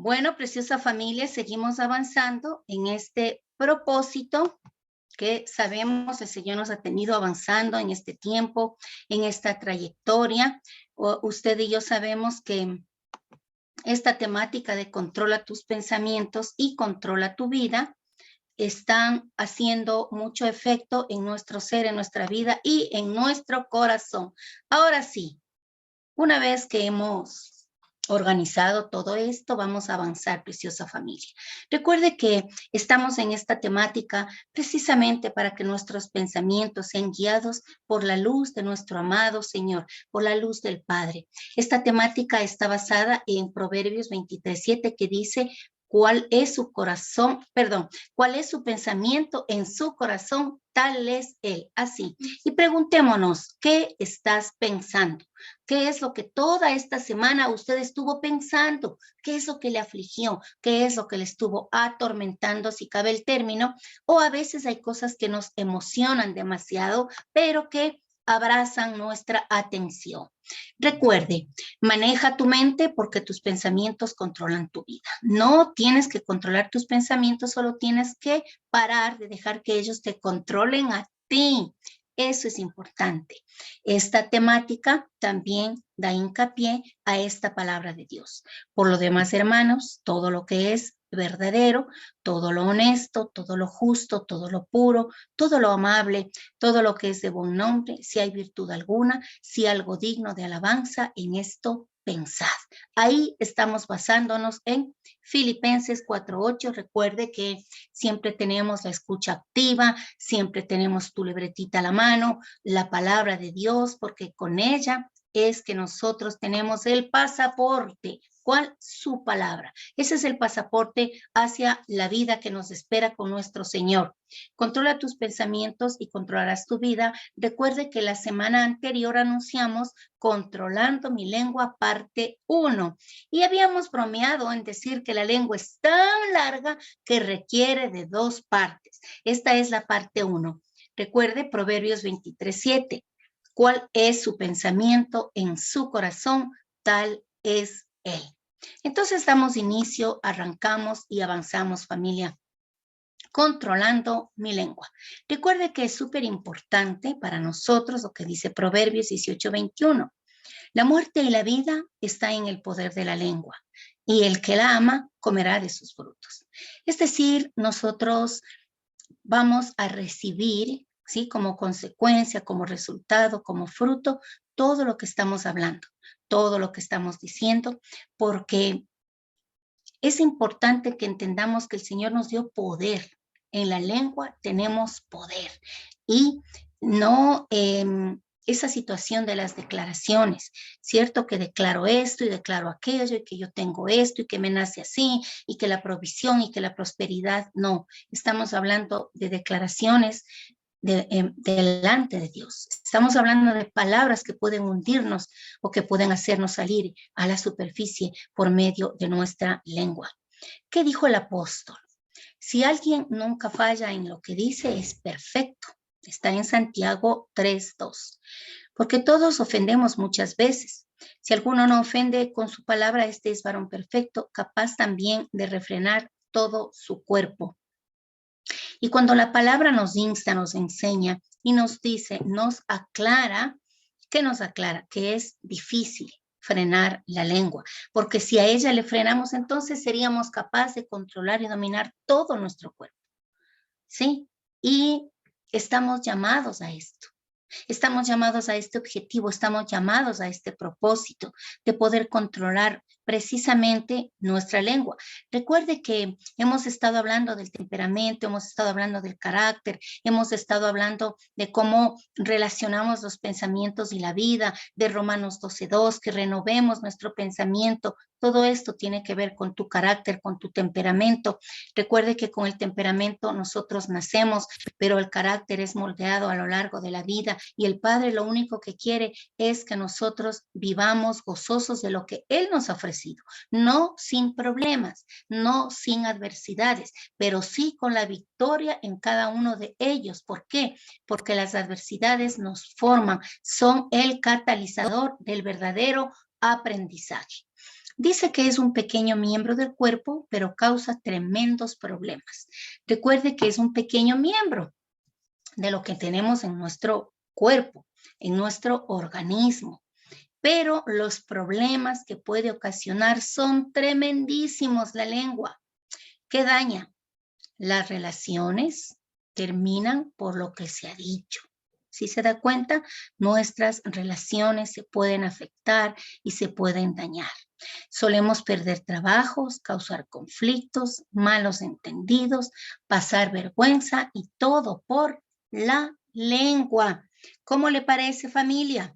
Bueno, preciosa familia, seguimos avanzando en este propósito que sabemos el Señor nos ha tenido avanzando en este tiempo, en esta trayectoria. Usted y yo sabemos que esta temática de controla tus pensamientos y controla tu vida están haciendo mucho efecto en nuestro ser, en nuestra vida y en nuestro corazón. Ahora sí, una vez que hemos organizado todo esto, vamos a avanzar, preciosa familia. Recuerde que estamos en esta temática precisamente para que nuestros pensamientos sean guiados por la luz de nuestro amado Señor, por la luz del Padre. Esta temática está basada en Proverbios 23:7 que dice, ¿cuál es su corazón? Perdón, ¿cuál es su pensamiento en su corazón? Tal es él. Así. Y preguntémonos, ¿qué estás pensando? ¿Qué es lo que toda esta semana usted estuvo pensando? ¿Qué es lo que le afligió? ¿Qué es lo que le estuvo atormentando, si cabe el término? O a veces hay cosas que nos emocionan demasiado, pero que abrazan nuestra atención. Recuerde, maneja tu mente porque tus pensamientos controlan tu vida. No tienes que controlar tus pensamientos, solo tienes que parar de dejar que ellos te controlen a ti. Eso es importante. Esta temática también da hincapié a esta palabra de Dios. Por lo demás, hermanos, todo lo que es verdadero, todo lo honesto, todo lo justo, todo lo puro, todo lo amable, todo lo que es de buen nombre, si hay virtud alguna, si algo digno de alabanza, en esto pensad. Ahí estamos basándonos en Filipenses 4:8. Recuerde que siempre tenemos la escucha activa, siempre tenemos tu libretita a la mano, la palabra de Dios, porque con ella es que nosotros tenemos el pasaporte. ¿Cuál? Su palabra. Ese es el pasaporte hacia la vida que nos espera con nuestro Señor. Controla tus pensamientos y controlarás tu vida. Recuerde que la semana anterior anunciamos Controlando mi lengua, parte 1. Y habíamos bromeado en decir que la lengua es tan larga que requiere de 2 partes. Esta es la parte 1. Recuerde Proverbios 23:7. ¿Cuál es su pensamiento en su corazón? Tal es él. Entonces damos inicio, arrancamos y avanzamos, familia. Controlando mi lengua. Recuerde que es súper importante para nosotros lo que dice Proverbios 18:21. La muerte y la vida está en el poder de la lengua, y el que la ama comerá de sus frutos. Es decir, nosotros vamos a recibir, ¿sí? Como consecuencia, como resultado, como fruto, todo lo que estamos hablando, todo lo que estamos diciendo, porque es importante que entendamos que el Señor nos dio poder. En la lengua tenemos poder y no esa situación de las declaraciones, ¿cierto? Que declaro esto y declaro aquello y que yo tengo esto y que me nace así y que la provisión y que la prosperidad, no. Estamos hablando de declaraciones delante de Dios. Estamos hablando de palabras que pueden hundirnos o que pueden hacernos salir a la superficie por medio de nuestra lengua. ¿Qué dijo el apóstol? Si alguien nunca falla en lo que dice, es perfecto. Está en Santiago 3:2. Porque todos ofendemos muchas veces. Si alguno no ofende con su palabra, este es varón perfecto, capaz también de refrenar todo su cuerpo. Y cuando la palabra nos insta, nos enseña y nos dice, nos aclara, ¿qué nos aclara? Que es difícil frenar la lengua, porque si a ella le frenamos, entonces seríamos capaces de controlar y dominar todo nuestro cuerpo, ¿sí? Y estamos llamados a esto. Estamos llamados a este objetivo, estamos llamados a este propósito de poder controlar precisamente nuestra lengua. Recuerde que hemos estado hablando del temperamento, hemos estado hablando del carácter, hemos estado hablando de cómo relacionamos los pensamientos y la vida, de Romanos 12:2, que renovemos nuestro pensamiento. Todo esto tiene que ver con tu carácter, con tu temperamento. Recuerde que con el temperamento nosotros nacemos, pero el carácter es moldeado a lo largo de la vida y el Padre lo único que quiere es que nosotros vivamos gozosos de lo que Él nos ha ofrecido, no sin problemas, no sin adversidades, pero sí con la victoria en cada uno de ellos. ¿Por qué? Porque las adversidades nos forman, son el catalizador del verdadero aprendizaje. Dice que es un pequeño miembro del cuerpo, pero causa tremendos problemas. Recuerde que es un pequeño miembro de lo que tenemos en nuestro cuerpo, en nuestro organismo. Pero los problemas que puede ocasionar son tremendísimos. La lengua, ¿qué daña? Las relaciones terminan por lo que se ha dicho. Si se da cuenta, nuestras relaciones se pueden afectar y se pueden dañar. Solemos perder trabajos, causar conflictos, malos entendidos, pasar vergüenza y todo por la lengua. ¿Cómo le parece, familia?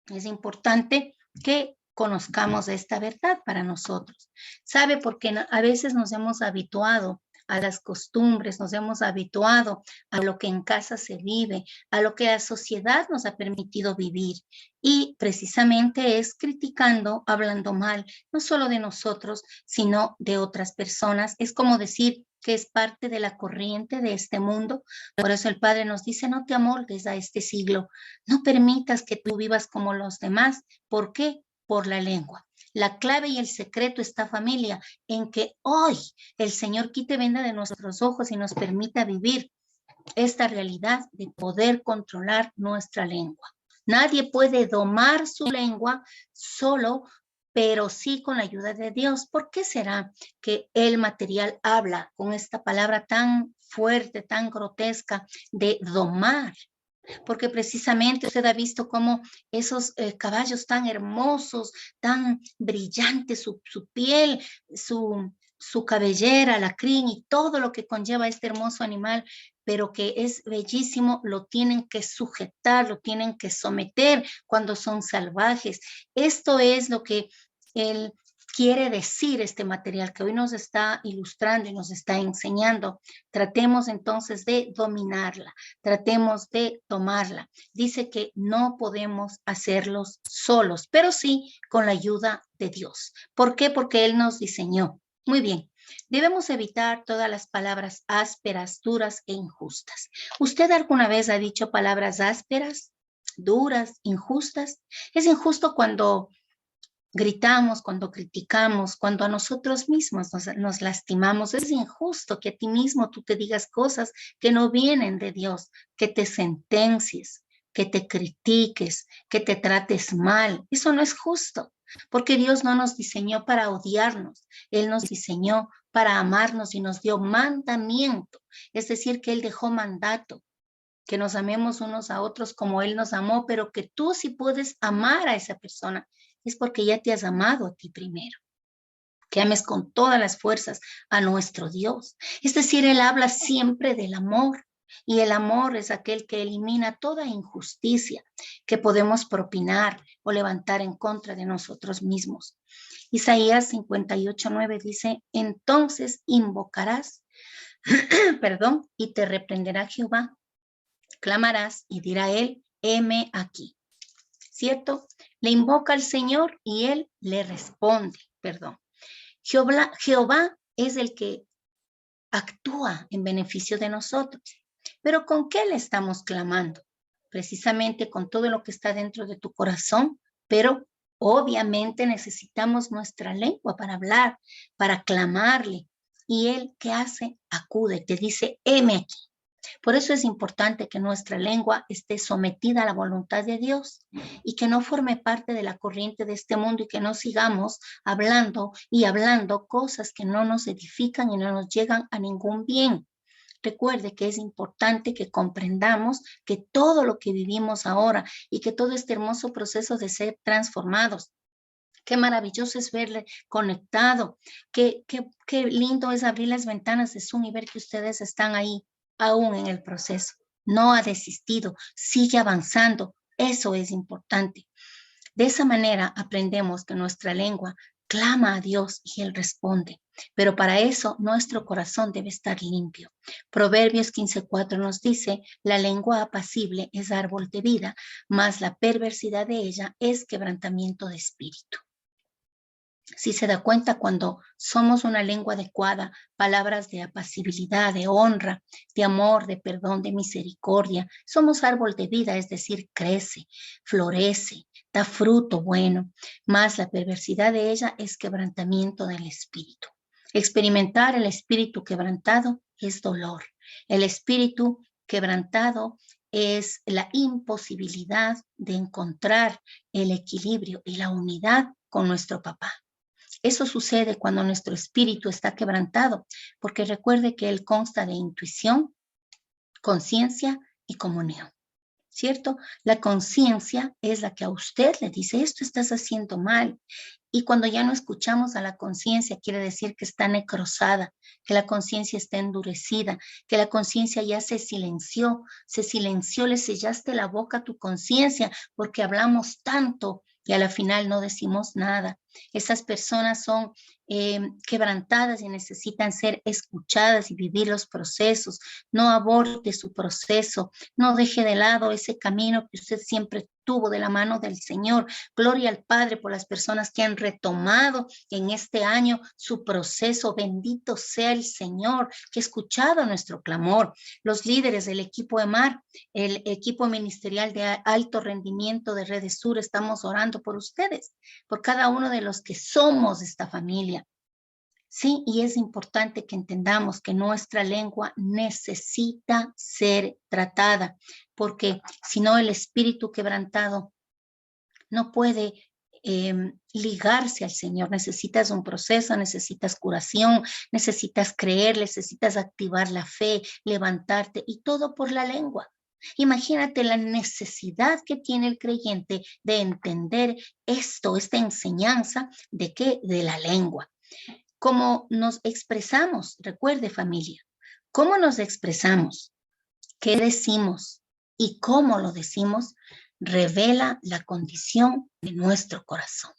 Es importante que conozcamos esta verdad para nosotros. ¿Sabe? Porque a veces nos hemos habituado a las costumbres, nos hemos habituado a lo que en casa se vive, a lo que la sociedad nos ha permitido vivir. Y precisamente es criticando, hablando mal, no solo de nosotros, sino de otras personas. Es como decir que es parte de la corriente de este mundo. Por eso el Padre nos dice, no te amoldes a este siglo, no permitas que tú vivas como los demás. ¿Por qué? Por la lengua. La clave y el secreto está, familia, en que hoy el Señor quite venda de nuestros ojos y nos permita vivir esta realidad de poder controlar nuestra lengua. Nadie puede domar su lengua solo, pero sí con la ayuda de Dios. ¿Por qué será que el material habla con esta palabra tan fuerte, tan grotesca de domar? Porque precisamente usted ha visto cómo esos caballos tan hermosos, tan brillantes, su piel, su cabellera, la crin y todo lo que conlleva este hermoso animal, pero que es bellísimo, lo tienen que sujetar, lo tienen que someter cuando son salvajes. Esto es lo que el quiere decir este material que hoy nos está ilustrando y nos está enseñando. Tratemos entonces de dominarla, tratemos de tomarla. Dice que no podemos hacerlos solos, pero sí con la ayuda de Dios. ¿Por qué? Porque Él nos diseñó. Muy bien. Debemos evitar todas las palabras ásperas, duras e injustas. ¿Usted alguna vez ha dicho palabras ásperas, duras, injustas? Es injusto cuando gritamos, cuando criticamos, cuando a nosotros mismos nos lastimamos. Es injusto que a ti mismo tú te digas cosas que no vienen de Dios, que te sentencies, que te critiques, que te trates mal. Eso no es justo, porque Dios no nos diseñó para odiarnos. Él nos diseñó para amarnos y nos dio mandamiento. Es decir, que Él dejó mandato, que nos amemos unos a otros como Él nos amó, pero que tú sí puedes amar a esa persona, es porque ya te has amado a ti primero. Que ames con todas las fuerzas a nuestro Dios. Es decir, Él habla siempre del amor. Y el amor es aquel que elimina toda injusticia que podemos propinar o levantar en contra de nosotros mismos. Isaías 58:9 dice, entonces invocarás, perdón, y te reprenderá Jehová. Clamarás y dirá él, heme aquí. ¿Cierto? Le invoca al Señor y Él le responde, perdón. Jehová es el que actúa en beneficio de nosotros. Pero ¿con qué le estamos clamando? Precisamente con todo lo que está dentro de tu corazón, pero obviamente necesitamos nuestra lengua para hablar, para clamarle. Y Él, ¿qué hace? Acude, te dice, heme aquí. Por eso es importante que nuestra lengua esté sometida a la voluntad de Dios y que no forme parte de la corriente de este mundo y que no sigamos hablando y hablando cosas que no nos edifican y no nos llegan a ningún bien. Recuerde que es importante que comprendamos que todo lo que vivimos ahora y que todo este hermoso proceso de ser transformados, qué maravilloso es verle conectado, qué lindo es abrir las ventanas de Zoom y ver que ustedes están ahí aún en el proceso. No ha desistido, sigue avanzando. Eso es importante. De esa manera aprendemos que nuestra lengua clama a Dios y Él responde. Pero para eso nuestro corazón debe estar limpio. Proverbios 15:4 nos dice, la lengua apacible es árbol de vida, mas la perversidad de ella es quebrantamiento de espíritu. Si se da cuenta, cuando somos una lengua adecuada, palabras de apacibilidad, de honra, de amor, de perdón, de misericordia, somos árbol de vida, es decir, crece, florece, da fruto bueno, mas la perversidad de ella es quebrantamiento del espíritu. Experimentar el espíritu quebrantado es dolor. El espíritu quebrantado es la imposibilidad de encontrar el equilibrio y la unidad con nuestro papá. Eso sucede cuando nuestro espíritu está quebrantado, porque recuerde que él consta de intuición, conciencia y comunión. ¿Cierto? La conciencia es la que a usted le dice, esto estás haciendo mal. Y cuando ya no escuchamos a la conciencia, quiere decir que está necrosada, que la conciencia está endurecida, que la conciencia ya se silenció, le sellaste la boca a tu conciencia porque hablamos tanto y a la final no decimos nada. Esas personas son quebrantadas y necesitan ser escuchadas y vivir los procesos. No aborte su proceso, no deje de lado ese camino que usted siempre tuvo de la mano del Señor. Gloria al Padre por las personas que han retomado en este año su proceso. Bendito sea el Señor que ha escuchado nuestro clamor. Los líderes del equipo EMAR, el equipo ministerial de alto rendimiento de Redes Sur, estamos orando por ustedes, por cada uno de los que somos esta familia. Sí, y es importante que entendamos que nuestra lengua necesita ser tratada, porque si no el espíritu quebrantado no puede ligarse al Señor. Necesitas un proceso, necesitas curación, necesitas creer, necesitas activar la fe, levantarte y todo por la lengua. Imagínate la necesidad que tiene el creyente de entender esto, esta enseñanza de qué, de la lengua. Cómo nos expresamos, recuerde familia, cómo nos expresamos, qué decimos y cómo lo decimos, revela la condición de nuestro corazón.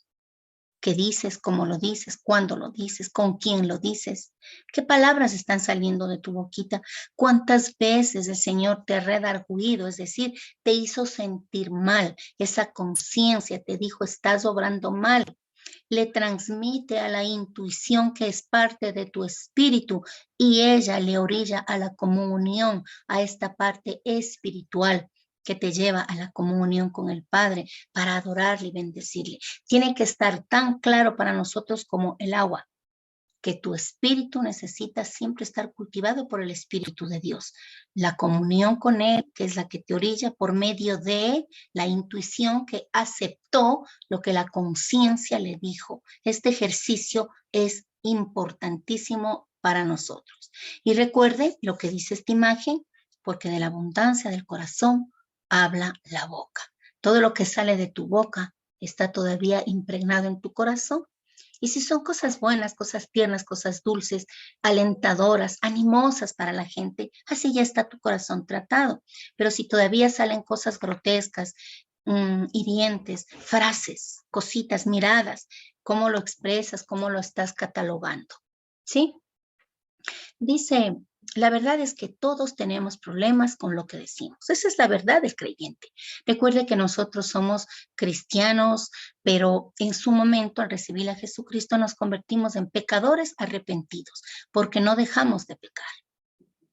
¿Qué dices? ¿Cómo lo dices? ¿Cuándo lo dices? ¿Con quién lo dices? ¿Qué palabras están saliendo de tu boquita? ¿Cuántas veces el Señor te ha redarguido? Es decir, te hizo sentir mal. Esa conciencia te dijo, estás obrando mal. Le transmite a la intuición que es parte de tu espíritu y ella le orilla a la comunión, a esta parte espiritual que te lleva a la comunión con el Padre para adorarle y bendecirle. Tiene que estar tan claro para nosotros como el agua, que tu espíritu necesita siempre estar cultivado por el Espíritu de Dios. La comunión con Él, que es la que te orilla por medio de la intuición que aceptó lo que la conciencia le dijo. Este ejercicio es importantísimo para nosotros. Y recuerde lo que dice esta imagen, porque de la abundancia del corazón habla la boca. Todo lo que sale de tu boca está todavía impregnado en tu corazón. Y si son cosas buenas, cosas tiernas, cosas dulces, alentadoras, animosas para la gente, así ya está tu corazón tratado. Pero si todavía salen cosas grotescas, hirientes, frases, cositas, miradas, ¿cómo lo expresas? ¿Cómo lo estás catalogando? ¿Sí? Dice, la verdad es que todos tenemos problemas con lo que decimos. Esa es la verdad del creyente. Recuerde que nosotros somos cristianos, pero en su momento al recibir a Jesucristo nos convertimos en pecadores arrepentidos porque no dejamos de pecar.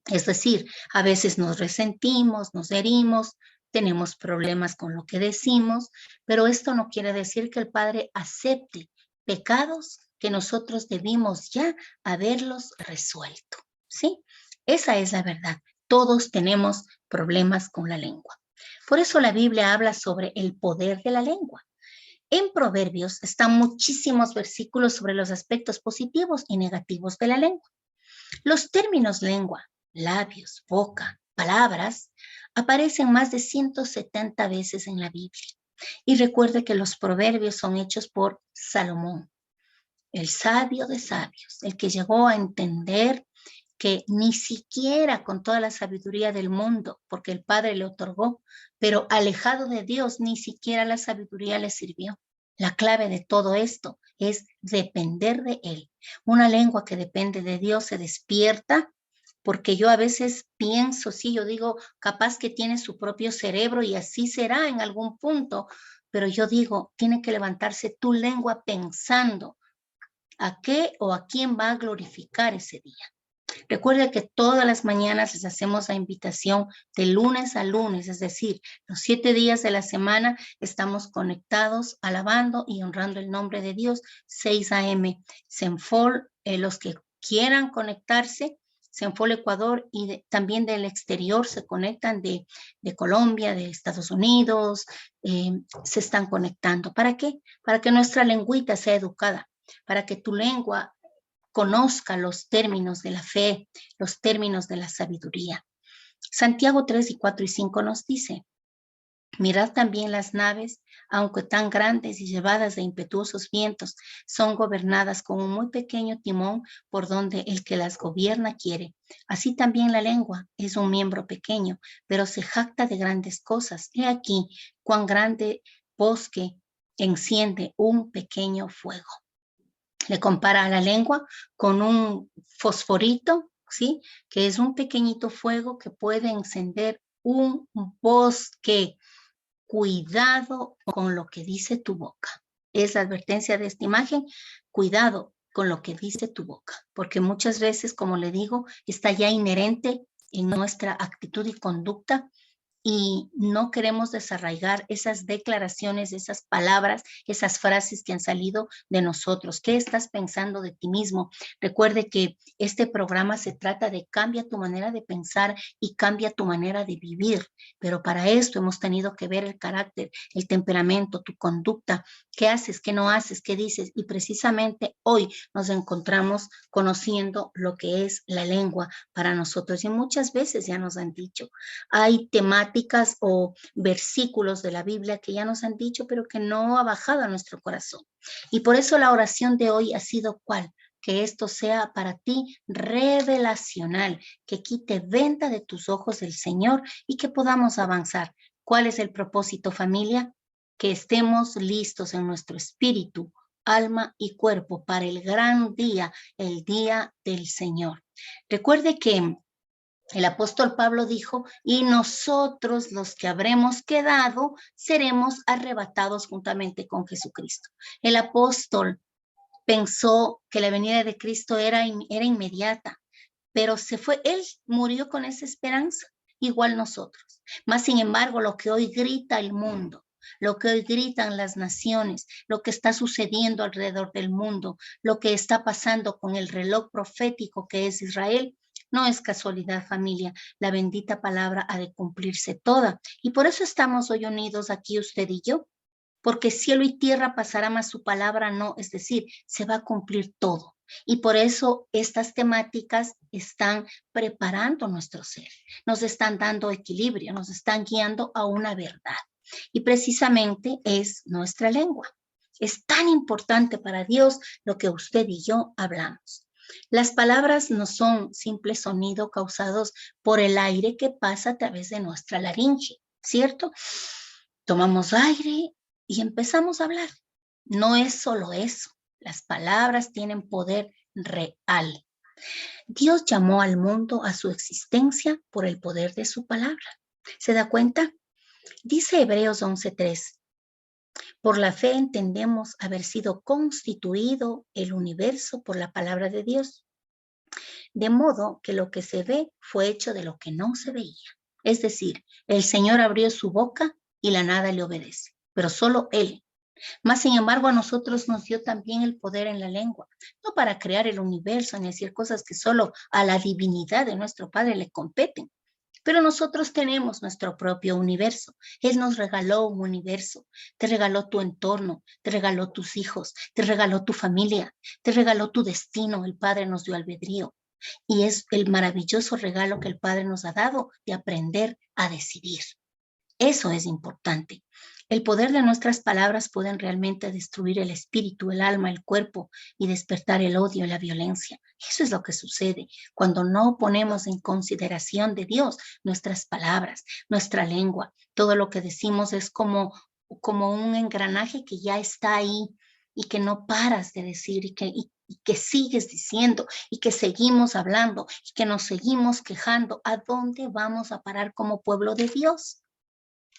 Es decir, a veces nos resentimos, nos herimos, tenemos problemas con lo que decimos, pero esto no quiere decir que el Padre acepte pecados que nosotros debimos ya haberlos resuelto, ¿sí? Esa es la verdad. Todos tenemos problemas con la lengua. Por eso la Biblia habla sobre el poder de la lengua. En Proverbios están muchísimos versículos sobre los aspectos positivos y negativos de la lengua. Los términos lengua, labios, boca, palabras, aparecen más de 170 veces en la Biblia. Y recuerde que los proverbios son hechos por Salomón, el sabio de sabios, el que llegó a entender que ni siquiera con toda la sabiduría del mundo, porque el Padre le otorgó, pero alejado de Dios, ni siquiera la sabiduría le sirvió. La clave de todo esto es depender de Él. Una lengua que depende de Dios se despierta, porque yo a veces pienso, sí, yo digo, capaz que tiene su propio cerebro y así será en algún punto, pero yo digo, tiene que levantarse tu lengua pensando a qué o a quién va a glorificar ese día. Recuerde que todas las mañanas les hacemos la invitación de lunes a lunes, es decir, los 7 días de la semana estamos conectados, alabando y honrando el nombre de Dios, 6 a.m. Senfol, los que quieran conectarse, Senfol Ecuador y también del exterior se conectan de Colombia, de Estados Unidos, se están conectando. ¿Para qué? Para que nuestra lengüita sea educada, para que tu lengua conozca los términos de la fe, los términos de la sabiduría. Santiago 3 y 4 y 5 nos dice, mirad también las naves, aunque tan grandes y llevadas de impetuosos vientos, son gobernadas con un muy pequeño timón por donde el que las gobierna quiere. Así también la lengua es un miembro pequeño, pero se jacta de grandes cosas. He aquí cuán grande bosque enciende un pequeño fuego. Le compara a la lengua con un fosforito, ¿sí? Que es un pequeñito fuego que puede encender un bosque. Cuidado con lo que dice tu boca. Es la advertencia de esta imagen. Cuidado con lo que dice tu boca, porque muchas veces, como le digo, está ya inherente en nuestra actitud y conducta y no queremos desarraigar esas declaraciones, esas palabras, esas frases que han salido de nosotros. ¿Qué estás pensando de ti mismo? Recuerde que este programa se trata de cambia tu manera de pensar y cambia tu manera de vivir, pero para esto hemos tenido que ver el carácter, el temperamento, tu conducta, qué haces, qué no haces, qué dices, y precisamente hoy nos encontramos conociendo lo que es la lengua para nosotros, y muchas veces ya nos han dicho, hay temáticas o versículos de la Biblia que ya nos han dicho, pero que no ha bajado a nuestro corazón. Y por eso la oración de hoy ha sido ¿cuál? Que esto sea para ti revelacional, que quite venda de tus ojos el Señor y que podamos avanzar. ¿Cuál es el propósito, familia? Que estemos listos en nuestro espíritu, alma y cuerpo para el gran día, el día del Señor. Recuerde que el apóstol Pablo dijo, y nosotros los que habremos quedado seremos arrebatados juntamente con Jesucristo. El apóstol pensó que la venida de Cristo era inmediata, pero se fue, él murió con esa esperanza, igual nosotros. Mas, sin embargo, lo que hoy grita el mundo, lo que hoy gritan las naciones, lo que está sucediendo alrededor del mundo, lo que está pasando con el reloj profético que es Israel, no es casualidad, familia. La bendita palabra ha de cumplirse toda. Y por eso estamos hoy unidos aquí usted y yo, porque cielo y tierra pasará, mas su palabra no, es decir, se va a cumplir todo. Y por eso estas temáticas están preparando nuestro ser, nos están dando equilibrio, nos están guiando a una verdad. Y precisamente es nuestra lengua. Es tan importante para Dios lo que usted y yo hablamos. Las palabras no son simple sonido causados por el aire que pasa a través de nuestra laringe, ¿cierto? Tomamos aire y empezamos a hablar. No es solo eso. Las palabras tienen poder real. Dios llamó al mundo a su existencia por el poder de su palabra. ¿Se da cuenta? Dice Hebreos 11:3. Por la fe entendemos haber sido constituido el universo por la palabra de Dios, de modo que lo que se ve fue hecho de lo que no se veía. Es decir, el Señor abrió su boca y la nada le obedece, pero solo Él. Mas, sin embargo, a nosotros nos dio también el poder en la lengua, no para crear el universo ni decir cosas que solo a la divinidad de nuestro Padre le competen. Pero nosotros tenemos nuestro propio universo. Él nos regaló un universo. Te regaló tu entorno, te regaló tus hijos, te regaló tu familia, te regaló tu destino. El Padre nos dio albedrío. Y es el maravilloso regalo que el Padre nos ha dado de aprender a decidir. Eso es importante. El poder de nuestras palabras pueden realmente destruir el espíritu, el alma, el cuerpo y despertar el odio y la violencia. Eso es lo que sucede cuando no ponemos en consideración de Dios nuestras palabras, nuestra lengua. Todo lo que decimos es como un engranaje que ya está ahí y que no paras de decir y que sigues diciendo y que seguimos hablando y que nos seguimos quejando. ¿A dónde vamos a parar como pueblo de Dios?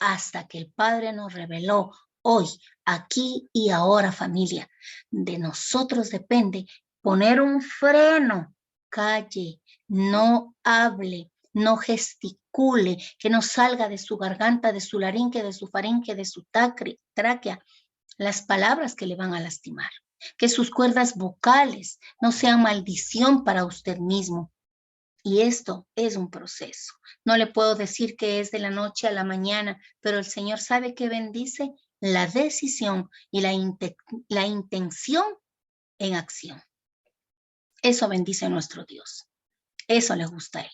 Hasta que el Padre nos reveló hoy, aquí y ahora, familia. De nosotros depende poner un freno. Calle, no hable, no gesticule, que no salga de su garganta, de su laringe, de su faringe, de su tráquea, las palabras que le van a lastimar. Que sus cuerdas vocales no sean maldición para usted mismo. Y esto es un proceso. No le puedo decir que es de la noche a la mañana, pero el Señor sabe que bendice la decisión y la intención en acción. Eso bendice a nuestro Dios. Eso le gusta a Él.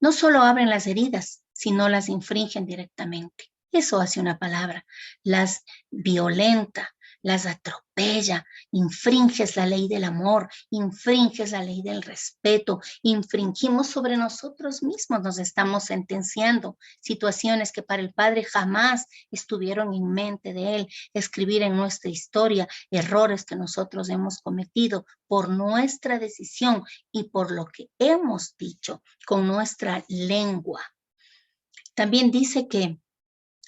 No solo abren las heridas, sino las infringen directamente. Eso hace una palabra. Las violenta, las atropella, infringes la ley del amor, infringes la ley del respeto, infringimos sobre nosotros mismos, nos estamos sentenciando situaciones que para el Padre jamás estuvieron en mente de Él, escribir en nuestra historia errores que nosotros hemos cometido por nuestra decisión y por lo que hemos dicho con nuestra lengua. También dice que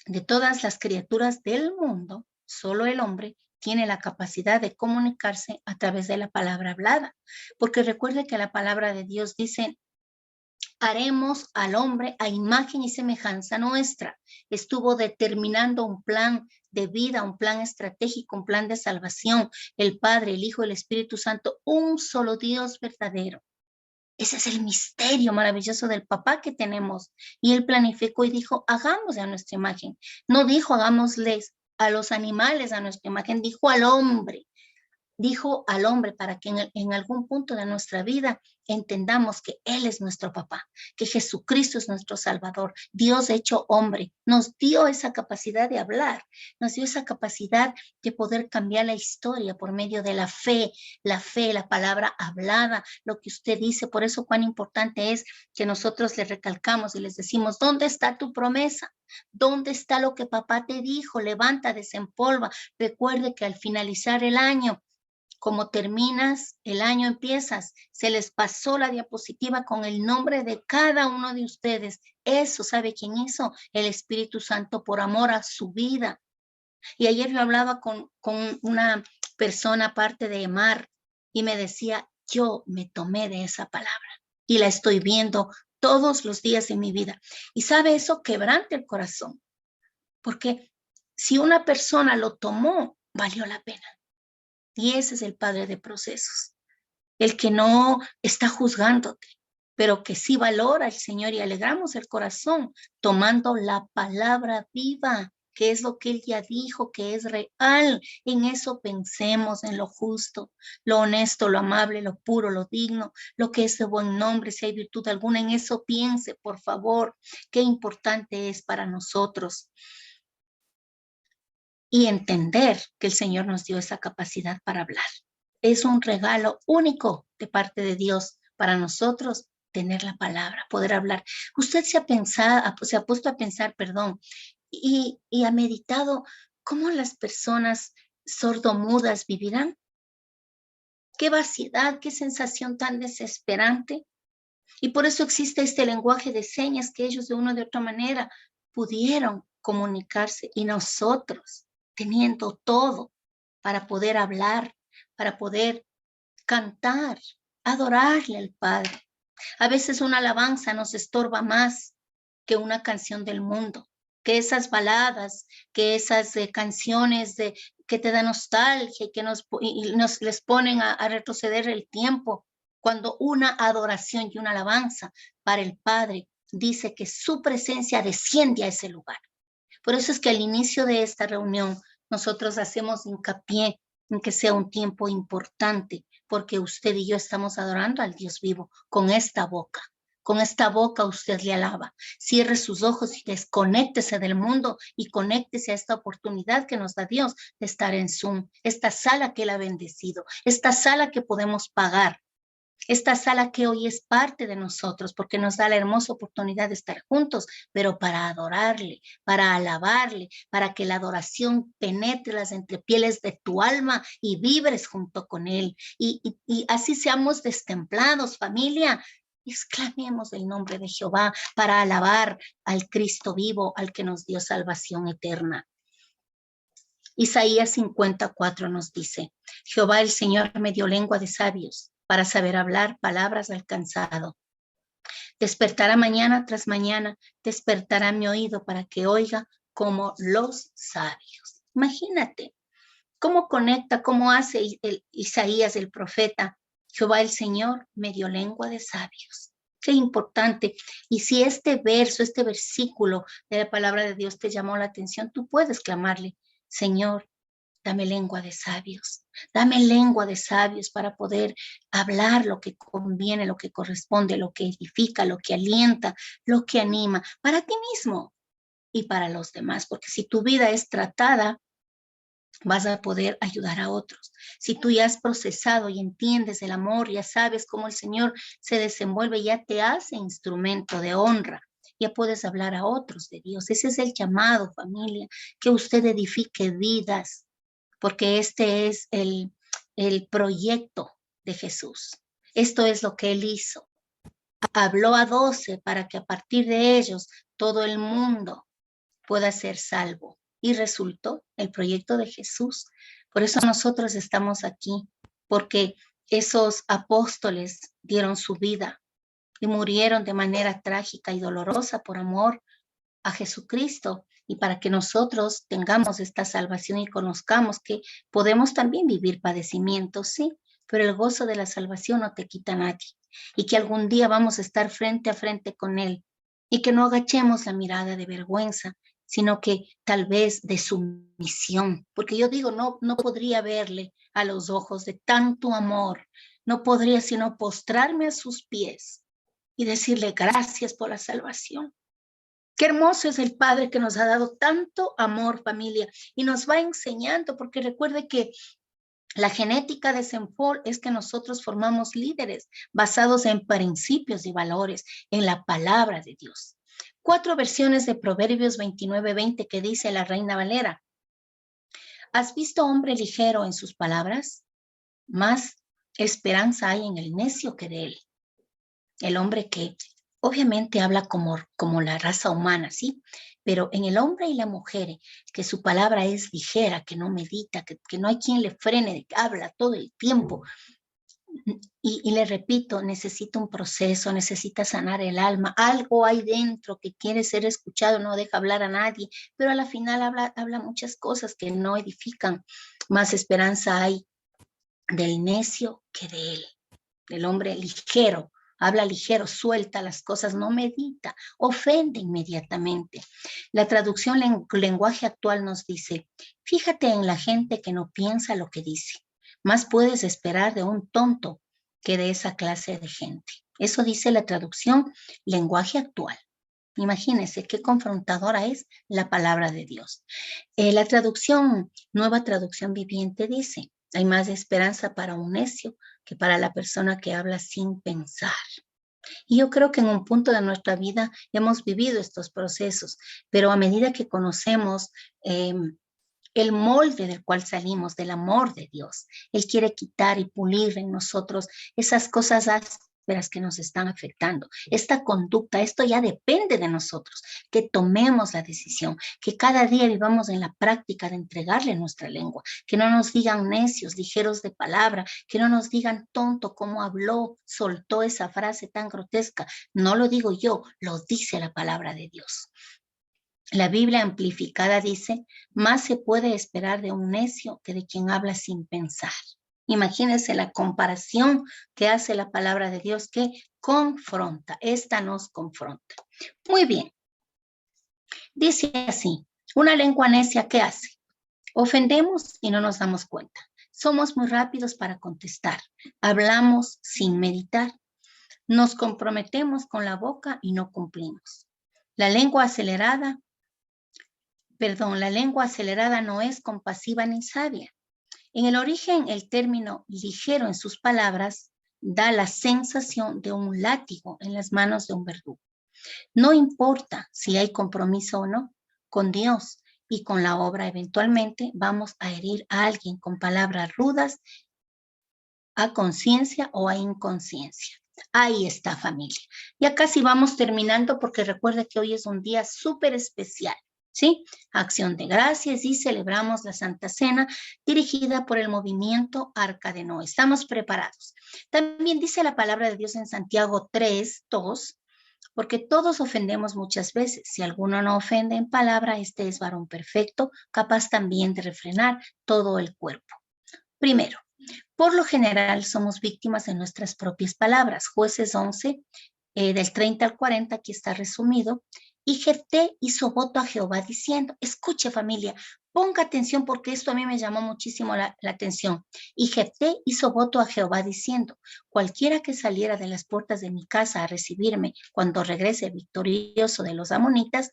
de todas las criaturas del mundo, solo el hombre tiene la capacidad de comunicarse a través de la palabra hablada. Porque recuerde que la palabra de Dios dice, haremos al hombre a imagen y semejanza nuestra. Estuvo determinando un plan de vida, un plan estratégico, un plan de salvación. El Padre, el Hijo, el Espíritu Santo, un solo Dios verdadero. Ese es el misterio maravilloso del papá que tenemos. Y él planificó y dijo, hagamos a nuestra imagen. No dijo, hagámosles a los animales a nuestra imagen, dijo al hombre. Dijo al hombre para que en algún punto de nuestra vida entendamos que Él es nuestro papá, que Jesucristo es nuestro Salvador, Dios hecho hombre. Nos dio esa capacidad de hablar, nos dio esa capacidad de poder cambiar la historia por medio de la fe, la palabra hablada, lo que usted dice. Por eso cuán importante es que nosotros le recalcamos y les decimos, ¿dónde está tu promesa? ¿Dónde está lo que papá te dijo? Levanta, desempolva. Recuerde que al finalizar el año, como terminas, el año empiezas, se les pasó la diapositiva con el nombre de cada uno de ustedes. Eso, ¿sabe quién hizo? El Espíritu Santo por amor a su vida. Y ayer yo hablaba con una persona aparte de Emar y me decía, yo me tomé de esa palabra y la estoy viendo todos los días de mi vida. Y sabe, eso quebrante el corazón, porque si una persona lo tomó, valió la pena. Y ese es el Padre de procesos, el que no está juzgándote, pero que sí valora al Señor y alegramos el corazón tomando la palabra viva, que es lo que Él ya dijo, que es real. En eso pensemos, en lo justo, lo honesto, lo amable, lo puro, lo digno, lo que es de buen nombre, si hay virtud alguna, en eso piense, por favor. Qué importante es para nosotros. Y entender que el Señor nos dio esa capacidad para hablar. Es un regalo único de parte de Dios para nosotros tener la palabra, poder hablar. Usted se ha puesto a pensar, y ha meditado cómo las personas sordomudas vivirán. Qué vaciedad, qué sensación tan desesperante. Y por eso existe este lenguaje de señas que ellos de una o de otra manera pudieron comunicarse y nosotros teniendo todo para poder hablar, para poder cantar, adorarle al Padre. A veces una alabanza nos estorba más que una canción del mundo, que esas baladas, que esas canciones que te dan nostalgia y que nos les ponen a retroceder el tiempo, cuando una adoración y una alabanza para el Padre dice que su presencia desciende a ese lugar. Por eso es que al inicio de esta reunión nosotros hacemos hincapié en que sea un tiempo importante, porque usted y yo estamos adorando al Dios vivo con esta boca. Con esta boca usted le alaba. Cierre sus ojos y desconéctese del mundo y conéctese a esta oportunidad que nos da Dios de estar en Zoom, esta sala que Él ha bendecido, esta sala que podemos pagar. Esta sala que hoy es parte de nosotros porque nos da la hermosa oportunidad de estar juntos, pero para adorarle, para alabarle, para que la adoración penetre las entrepieles de tu alma y vibres junto con Él. Y así seamos destemplados, familia. Exclamemos el nombre de Jehová para alabar al Cristo vivo, al que nos dio salvación eterna. Isaías 54 nos dice, Jehová el Señor me dio lengua de sabios para saber hablar palabras al cansado. Despertará mañana tras mañana, despertará mi oído para que oiga como los sabios. Imagínate cómo conecta, cómo hace Isaías el profeta. Jehová el Señor me dio lengua de sabios. Qué importante. Y si este verso, este versículo de la palabra de Dios te llamó la atención, tú puedes clamarle, Señor, dame lengua de sabios. Dame lengua de sabios para poder hablar lo que conviene, lo que corresponde, lo que edifica, lo que alienta, lo que anima, para ti mismo y para los demás. Porque si tu vida es tratada, vas a poder ayudar a otros. Si tú ya has procesado y entiendes el amor, ya sabes cómo el Señor se desenvuelve, ya te hace instrumento de honra. Ya puedes hablar a otros de Dios. Ese es el llamado, familia, que usted edifique vidas, porque este es el proyecto de Jesús. Esto es lo que Él hizo. Habló a 12 para que a partir de ellos todo el mundo pueda ser salvo. Y resultó el proyecto de Jesús. Por eso nosotros estamos aquí, porque esos apóstoles dieron su vida y murieron de manera trágica y dolorosa por amor a Jesucristo y para que nosotros tengamos esta salvación y conozcamos que podemos también vivir padecimientos, sí, pero el gozo de la salvación no te quita a nadie y que algún día vamos a estar frente a frente con Él y que no agachemos la mirada de vergüenza, sino que tal vez de sumisión, porque yo digo, no podría verle a los ojos de tanto amor, no podría sino postrarme a sus pies y decirle gracias por la salvación. Qué hermoso es el Padre que nos ha dado tanto amor, familia, y nos va enseñando, porque recuerde que la genética de Senfol es que nosotros formamos líderes basados en principios y valores, en la palabra de Dios. 4 versiones de Proverbios 29:20 que dice la Reina Valera. ¿Has visto hombre ligero en sus palabras? Más esperanza hay en el necio que de él. El hombre que obviamente habla como la raza humana, ¿sí? Pero en el hombre y la mujer, que su palabra es ligera, que no medita, que no hay quien le frene, que habla todo el tiempo. Y le repito, necesita un proceso, necesita sanar el alma. Algo hay dentro que quiere ser escuchado, no deja hablar a nadie, pero a la final habla muchas cosas que no edifican. Más esperanza hay del necio que de él, del hombre ligero. Habla ligero, suelta las cosas, no medita, ofende inmediatamente. La traducción lenguaje actual nos dice, fíjate en la gente que no piensa lo que dice. Más puedes esperar de un tonto que de esa clase de gente. Eso dice la traducción lenguaje actual. Imagínense qué confrontadora es la palabra de Dios. La traducción, nueva traducción viviente dice, hay más esperanza para un necio que para la persona que habla sin pensar. Y yo creo que en un punto de nuestra vida hemos vivido estos procesos, pero a medida que conocemos el molde del cual salimos, del amor de Dios, Él quiere quitar y pulir en nosotros esas cosas ásperas que nos están afectando. Esta conducta, esto ya depende de nosotros, que tomemos la decisión, que cada día vivamos en la práctica de entregarle nuestra lengua, que no nos digan necios, ligeros de palabra, que no nos digan tonto, cómo habló, soltó esa frase tan grotesca. No lo digo yo, lo dice la palabra de Dios. La Biblia amplificada dice, más se puede esperar de un necio que de quien habla sin pensar. Imagínense la comparación que hace la palabra de Dios que confronta. Esta nos confronta. Muy bien. Dice así, una lengua necia, ¿qué hace? Ofendemos y no nos damos cuenta. Somos muy rápidos para contestar. Hablamos sin meditar. Nos comprometemos con la boca y no cumplimos. La lengua acelerada no es compasiva ni sabia. En el origen, el término ligero en sus palabras da la sensación de un látigo en las manos de un verdugo. No importa si hay compromiso o no con Dios y con la obra, eventualmente vamos a herir a alguien con palabras rudas a conciencia o a inconsciencia. Ahí está, familia. Ya casi vamos terminando porque recuerda que hoy es un día súper especial. ¿Sí? Acción de gracias y celebramos la Santa Cena dirigida por el movimiento Arca de Noé. Estamos preparados. También dice la palabra de Dios en Santiago 3:2, porque todos ofendemos muchas veces. Si alguno no ofende en palabra, este es varón perfecto, capaz también de refrenar todo el cuerpo. Primero, por lo general somos víctimas de nuestras propias palabras. Jueces 11, del 30 al 40, aquí está resumido. Y Jefté hizo voto a Jehová diciendo, escuche familia, ponga atención porque esto a mí me llamó muchísimo la atención. Y Jefté hizo voto a Jehová diciendo, cualquiera que saliera de las puertas de mi casa a recibirme cuando regrese victorioso de los amonitas,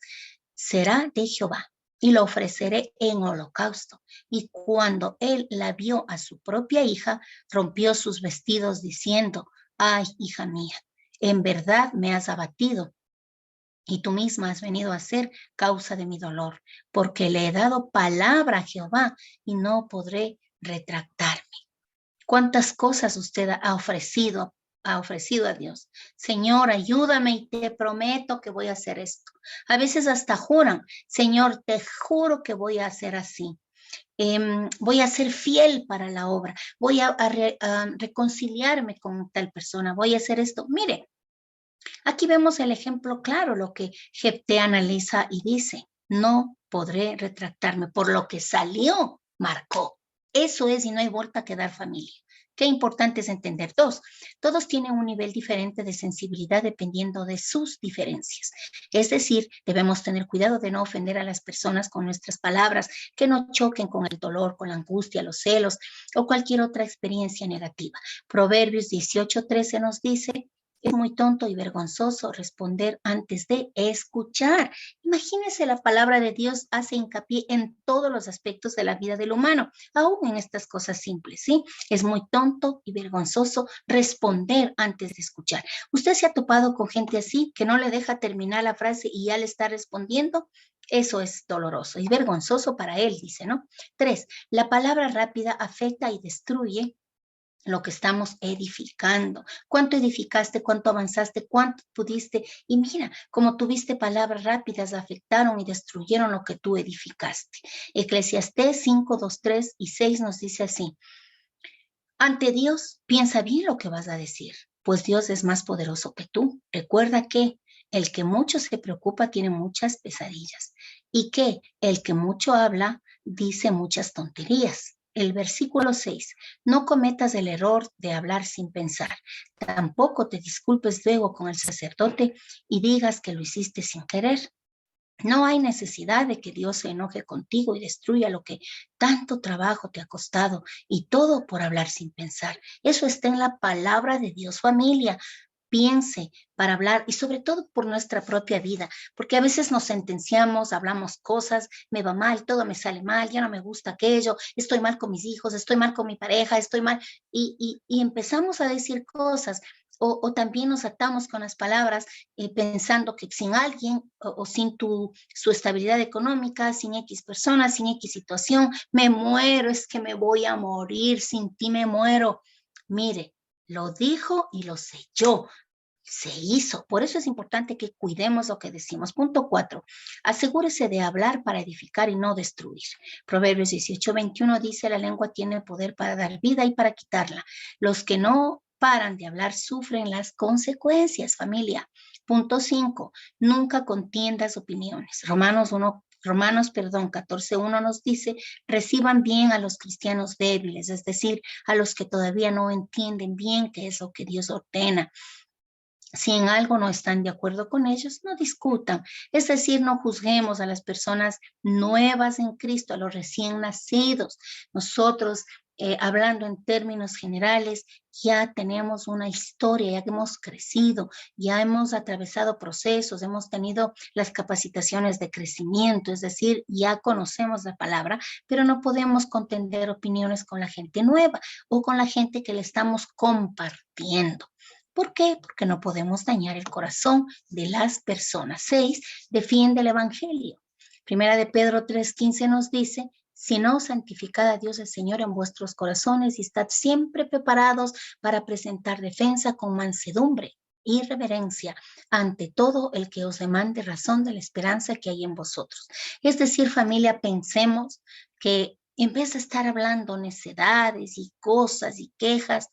será de Jehová y lo ofreceré en holocausto. Y cuando él la vio a su propia hija, rompió sus vestidos diciendo, ay, hija mía, en verdad me has abatido y tú misma has venido a ser causa de mi dolor, porque le he dado palabra a Jehová y no podré retractarme. ¿Cuántas cosas usted ha ofrecido a Dios? Señor, ayúdame y te prometo que voy a hacer esto. A veces hasta juran, Señor, te juro que voy a hacer así. Voy a ser fiel para la obra. Voy a reconciliarme con tal persona. Voy a hacer esto. Mire, aquí vemos el ejemplo claro, lo que Jefté analiza y dice, no podré retractarme por lo que salió, marcó. Eso es y no hay vuelta a quedar familia. Qué importante es entender. Dos, todos tienen un nivel diferente de sensibilidad dependiendo de sus diferencias. Es decir, debemos tener cuidado de no ofender a las personas con nuestras palabras, que no choquen con el dolor, con la angustia, los celos o cualquier otra experiencia negativa. Proverbios 18:13 nos dice, es muy tonto y vergonzoso responder antes de escuchar. Imagínense, la palabra de Dios hace hincapié en todos los aspectos de la vida del humano, aún en estas cosas simples, ¿sí? Es muy tonto y vergonzoso responder antes de escuchar. ¿Usted se ha topado con gente así que no le deja terminar la frase y ya le está respondiendo? Eso es doloroso y vergonzoso para él, dice, ¿no? 3, la palabra rápida afecta y destruye lo que estamos edificando. ¿Cuánto edificaste? ¿Cuánto avanzaste? ¿Cuánto pudiste? Y mira, como tuviste palabras rápidas, afectaron y destruyeron lo que tú edificaste. Eclesiastés 5, 2, 3 y 6 nos dice así. Ante Dios, piensa bien lo que vas a decir, pues Dios es más poderoso que tú. Recuerda que el que mucho se preocupa tiene muchas pesadillas y que el que mucho habla dice muchas tonterías. El versículo 6, no cometas el error de hablar sin pensar. Tampoco te disculpes luego con el sacerdote y digas que lo hiciste sin querer. No hay necesidad de que Dios se enoje contigo y destruya lo que tanto trabajo te ha costado y todo por hablar sin pensar. Eso está en la palabra de Dios, familia. Piense para hablar y sobre todo por nuestra propia vida, porque a veces nos sentenciamos, hablamos cosas, me va mal, todo me sale mal, ya no me gusta aquello, estoy mal con mis hijos, estoy mal con mi pareja, estoy mal, y empezamos a decir cosas. O también nos atamos con las palabras pensando que sin alguien o sin su estabilidad económica, sin X personas, sin X situación, me muero, es que me voy a morir, sin ti me muero. Mire, lo dijo y lo selló. Se hizo. Por eso es importante que cuidemos lo que decimos. Punto 4. Asegúrese de hablar para edificar y no destruir. Proverbios 18:21 dice, la lengua tiene poder para dar vida y para quitarla. Los que no paran de hablar sufren las consecuencias, familia. Punto 5. Nunca contiendas opiniones. Romanos 14:1 nos dice, reciban bien a los cristianos débiles, es decir, a los que todavía no entienden bien qué es lo que Dios ordena. Si en algo no están de acuerdo con ellos, no discutan. Es decir, no juzguemos a las personas nuevas en Cristo, a los recién nacidos. Nosotros, hablando en términos generales, ya tenemos una historia, ya hemos crecido, ya hemos atravesado procesos, hemos tenido las capacitaciones de crecimiento, es decir, ya conocemos la palabra, pero no podemos contender opiniones con la gente nueva o con la gente que le estamos compartiendo. ¿Por qué? Porque no podemos dañar el corazón de las personas. 6, defiende el evangelio. Primera de Pedro 3:15 nos dice, sino santificad a Dios el Señor en vuestros corazones y estad siempre preparados para presentar defensa con mansedumbre y reverencia ante todo el que os demande razón de la esperanza que hay en vosotros. Es decir, familia, pensemos que en vez de estar hablando necedades y cosas y quejas,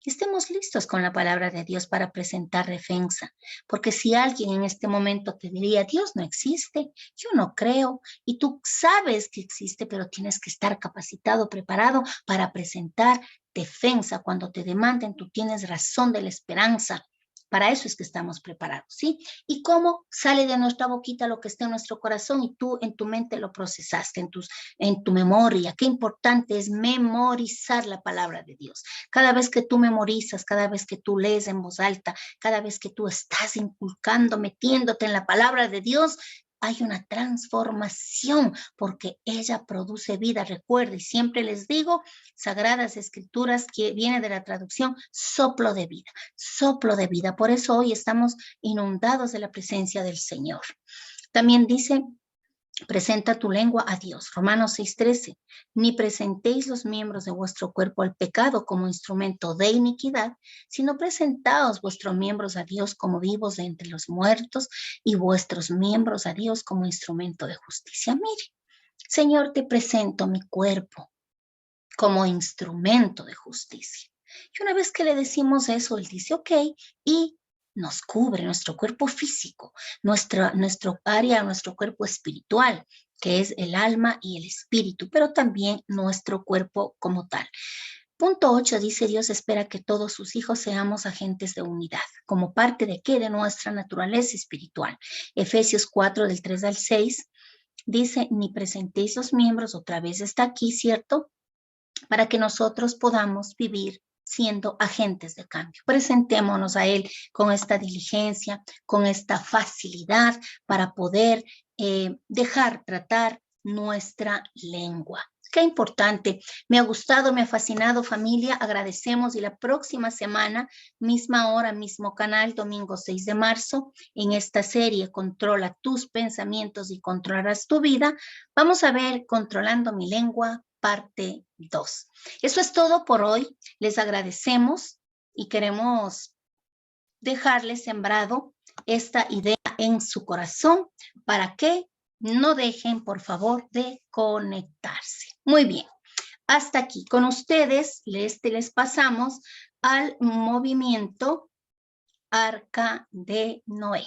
Estemos listos con la palabra de Dios para presentar defensa, porque si alguien en este momento te diría, Dios no existe, yo no creo, y tú sabes que existe, pero tienes que estar capacitado, preparado para presentar defensa. Cuando te demanden, tú tienes razón de la esperanza. Para eso es que estamos preparados, ¿sí? Y cómo sale de nuestra boquita lo que está en nuestro corazón y tú en tu mente lo procesaste, en tu memoria. Qué importante es memorizar la palabra de Dios. Cada vez que tú memorizas, cada vez que tú lees en voz alta, cada vez que tú estás inculcando, metiéndote en la palabra de Dios, hay una transformación porque ella produce vida. Recuerda, y siempre les digo, Sagradas Escrituras, que viene de la traducción soplo de vida, soplo de vida. Por eso hoy estamos inundados de la presencia del Señor. También dice, presenta tu lengua a Dios. Romanos 6:13. Ni presentéis los miembros de vuestro cuerpo al pecado como instrumento de iniquidad, sino presentaos vuestros miembros a Dios como vivos de entre los muertos y vuestros miembros a Dios como instrumento de justicia. Mire, Señor, te presento mi cuerpo como instrumento de justicia. Y una vez que le decimos eso, Él dice, ok, y nos cubre nuestro cuerpo físico, nuestro área, nuestro cuerpo espiritual, que es el alma y el espíritu, pero también nuestro cuerpo como tal. Punto 8 dice, Dios espera que todos sus hijos seamos agentes de unidad, como parte de qué? De nuestra naturaleza espiritual. Efesios 4 del 3 al 6 dice, ni presentéis los miembros, otra vez está aquí, ¿cierto? Para que nosotros podamos vivir siendo agentes de cambio. Presentémonos a Él con esta diligencia, con esta facilidad para poder dejar tratar nuestra lengua. Qué importante. Me ha gustado, me ha fascinado, familia. Agradecemos y la próxima semana, misma hora, mismo canal, domingo 6 de marzo, en esta serie Controla tus pensamientos y controlarás tu vida, vamos a ver Controlando mi lengua, parte 2. Eso es todo por hoy. Les agradecemos y queremos dejarles sembrado esta idea en su corazón para que no dejen, por favor, de conectarse. Muy bien. Hasta aquí. Con ustedes les pasamos al movimiento Arca de Noé.